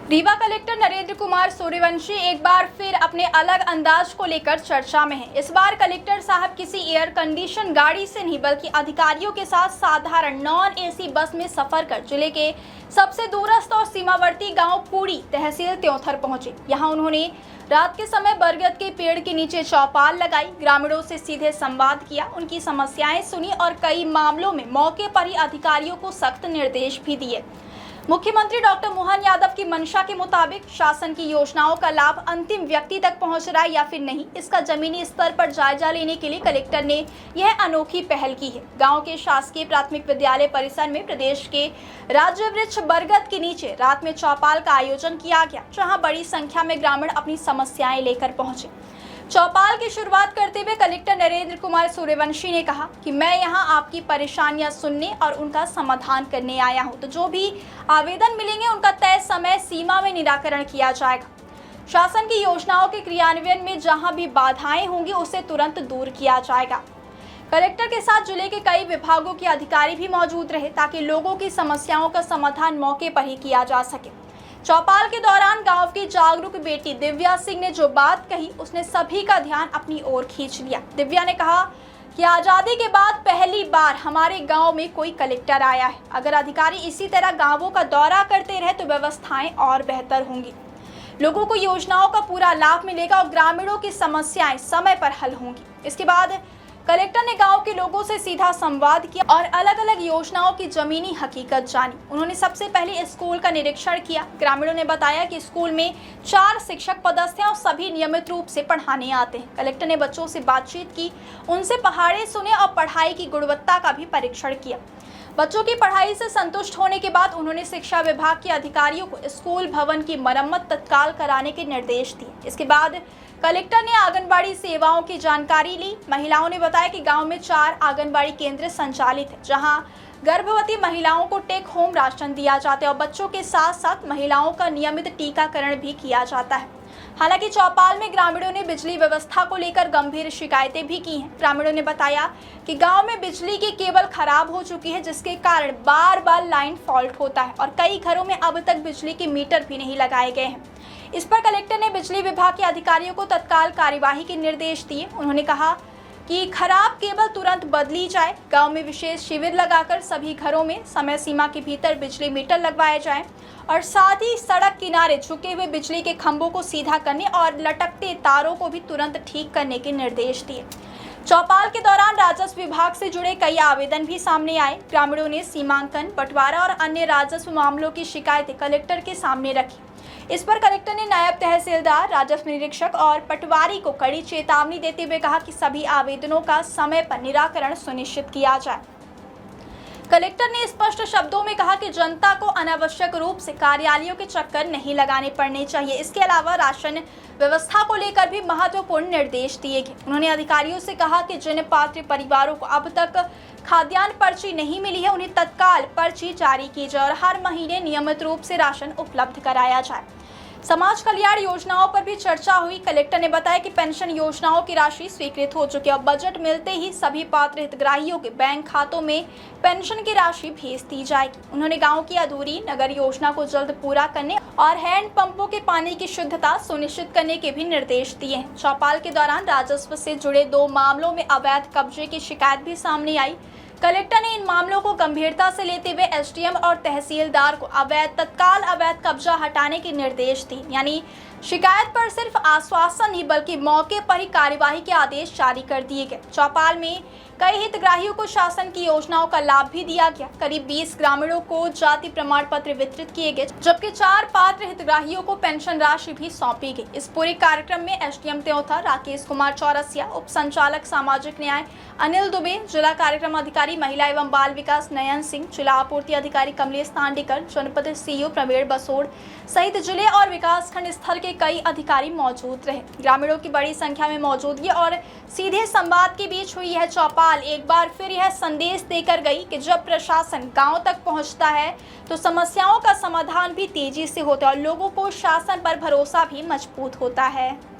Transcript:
Rewa collector Narendra Kumar Suryavanshi एक बार फिर अपने अलग अंदाज को लेकर चर्चा में हैं। इस बार कलेक्टर साहब किसी एयर कंडीशन गाड़ी से नहीं बल्कि अधिकारियों के साथ साधारण नॉन एसी बस में सफर कर जिले के सबसे दूरस्थ और सीमावर्ती गांव पूड़ी तहसील त्योंथर पहुंचे। यहां उन्होंने रात के समय बरगद के पेड़ के नीचे चौपाल लगाई, ग्रामीणों से सीधे संवाद किया, उनकी समस्याएं सुनी और कई मामलों में मौके पर ही अधिकारियों को सख्त निर्देश भी दिए। मुख्यमंत्री डॉक्टर मोहन यादव की मंशा के मुताबिक शासन की योजनाओं का लाभ अंतिम व्यक्ति तक पहुंच रहा है या फिर नहीं, इसका जमीनी स्तर पर जायजा लेने के लिए कलेक्टर ने यह अनोखी पहल की है। गांव के शासकीय प्राथमिक विद्यालय परिसर में प्रदेश के राज्य वृक्ष बरगद के नीचे रात में चौपाल का आयोजन किया गया, जहाँ बड़ी संख्या में ग्रामीण अपनी समस्याएं लेकर पहुंचे। चौपाल की शुरुआत करते हुए कलेक्टर नरेंद्र कुमार सूर्यवंशी ने कहा कि मैं यहां आपकी परेशानियां सुनने और उनका समाधान करने आया हूं, तो जो भी आवेदन मिलेंगे उनका तय समय सीमा में निराकरण किया जाएगा। शासन की योजनाओं के क्रियान्वयन में जहां भी बाधाएं होंगी उसे तुरंत दूर किया जाएगा। कलेक्टर के साथ जिले के कई विभागों के अधिकारी भी मौजूद रहे ताकि लोगों की समस्याओं का समाधान मौके पर ही किया जा सके। चौपाल के दौरान गांव की जागरूक बेटी दिव्या सिंह ने जो बात कही उसने सभी का ध्यान अपनी ओर खींच लिया। दिव्या ने कहा कि आज़ादी के बाद पहली बार हमारे गांव में कोई कलेक्टर आया है। अगर अधिकारी इसी तरह गांवों का दौरा करते रहे तो व्यवस्थाएं और बेहतर होंगी, लोगों को योजनाओं का पूरा लाभ मिलेगा और ग्रामीणों की समस्याएं समय पर हल होंगी। इसके बाद कलेक्टर ने गांव के लोगों से सीधा संवाद किया और अलग अलग योजनाओं की जमीनी हकीकत जानी। उन्होंने सबसे पहले स्कूल का निरीक्षण किया। ग्रामीणों ने बताया कि स्कूल में 4 शिक्षक पदस्थ हैं और सभी नियमित रूप से पढ़ाने आते हैं। कलेक्टर ने बच्चों से बातचीत की, उनसे पहाड़े सुने और पढ़ाई की गुणवत्ता का भी परीक्षण किया। बच्चों की पढ़ाई से संतुष्ट होने के बाद उन्होंने शिक्षा विभाग के अधिकारियों को स्कूल भवन की मरम्मत तत्काल कराने के निर्देश दिए। इसके बाद कलेक्टर ने आंगनबाड़ी सेवाओं की जानकारी ली। महिलाओं ने बताया कि गांव में 4 आंगनबाड़ी केंद्र संचालित है, जहां गर्भवती महिलाओं को टेक होम राशन दिया जाता है और बच्चों के साथ साथ महिलाओं का नियमित टीकाकरण भी किया जाता है। हालांकि चौपाल में ग्रामीणों ने बिजली व्यवस्था को लेकर गंभीर शिकायतें भी की हैं। ग्रामीणों ने बताया कि गांव में बिजली की केबल खराब हो चुकी है, जिसके कारण बार बार लाइन फॉल्ट होता है और कई घरों में अब तक बिजली के मीटर भी नहीं लगाए गए हैं। इस पर कलेक्टर ने बिजली विभाग के अधिकारियों को तत्काल कार्यवाही के निर्देश दिए। उन्होंने कहा कि खराब केबल तुरंत बदली जाए, गांव में विशेष शिविर लगाकर सभी घरों में समय सीमा के भीतर बिजली मीटर लगवाए जाएं और साथ ही सड़क किनारे झुके हुए बिजली के खंभों को सीधा करने और लटकते तारों को भी तुरंत ठीक करने के निर्देश दिए। चौपाल के दौरान राजस्व विभाग से जुड़े कई आवेदन भी सामने आए। ग्रामीणों ने सीमांकन, बंटवारा और अन्य राजस्व मामलों की शिकायतें कलेक्टर के सामने रखी। इस पर कलेक्टर ने नायब तहसीलदार, राजस्व निरीक्षक और पटवारी को कड़ी चेतावनी देते हुए कहा कि सभी आवेदनों का समय पर निराकरण सुनिश्चित किया जाए। कलेक्टर ने स्पष्ट शब्दों में कहा कि जनता को अनावश्यक रूप से कार्यालयों के चक्कर नहीं लगाने पड़ने चाहिए। इसके अलावा राशन व्यवस्था को लेकर भी महत्वपूर्ण निर्देश दिए गए। उन्होंने अधिकारियों से कहा कि जिन पात्र परिवारों को अब तक खाद्यान्न पर्ची नहीं मिली है उन्हें तत्काल पर्ची जारी की जाए और हर महीने नियमित रूप से राशन उपलब्ध कराया जाए। समाज कल्याण योजनाओं पर भी चर्चा हुई। कलेक्टर ने बताया कि पेंशन योजनाओं की राशि स्वीकृत हो चुकी है और बजट मिलते ही सभी पात्र हितग्राहियों के बैंक खातों में पेंशन की राशि भेज दी जाएगी। उन्होंने गांव की अधूरी नगर योजना को जल्द पूरा करने और हैंड पंपों के पानी की शुद्धता सुनिश्चित करने के भी निर्देश दिए हैं। चौपाल के दौरान राजस्व से जुड़े 2 मामलों में अवैध कब्जे की शिकायत भी सामने आई। कलेक्टर ने इन मामलों को गंभीरता से लेते हुए एसडीएम और तहसीलदार को तत्काल अवैध कब्जा हटाने के निर्देश दिए। यानी शिकायत पर सिर्फ आश्वासन ही बल्कि मौके पर ही कार्यवाही के आदेश जारी कर दिए गए। चौपाल में कई हितग्राहियों को शासन की योजनाओं का लाभ भी दिया गया। करीब 20 ग्रामीणों को जाति प्रमाण पत्र वितरित किए गए, जबकि 4 पात्र हितग्राहियों को पेंशन राशि भी सौंपी गई। इस पूरे कार्यक्रम में एसडीएम त्योंथर राकेश कुमार चौरसिया, उप संचालक सामाजिक न्याय अनिल दुबे, जिला कार्यक्रम अधिकारी महिला एवं बाल विकास नयन सिंह, जिला आपूर्ति अधिकारी कमलेश तांडीकर, जनपद सीईओ प्रवीण बसोड़ सहित जिले और विकास खंड स्तर के कई अधिकारी मौजूद रहे। ग्रामीणों की बड़ी संख्या में मौजूदगी और सीधे संवाद के बीच हुई यह चौपाल एक बार फिर यह संदेश देकर गई कि जब प्रशासन गांव तक पहुंचता है तो समस्याओं का समाधान भी तेजी से होता है और लोगों को शासन पर भरोसा भी मजबूत होता है।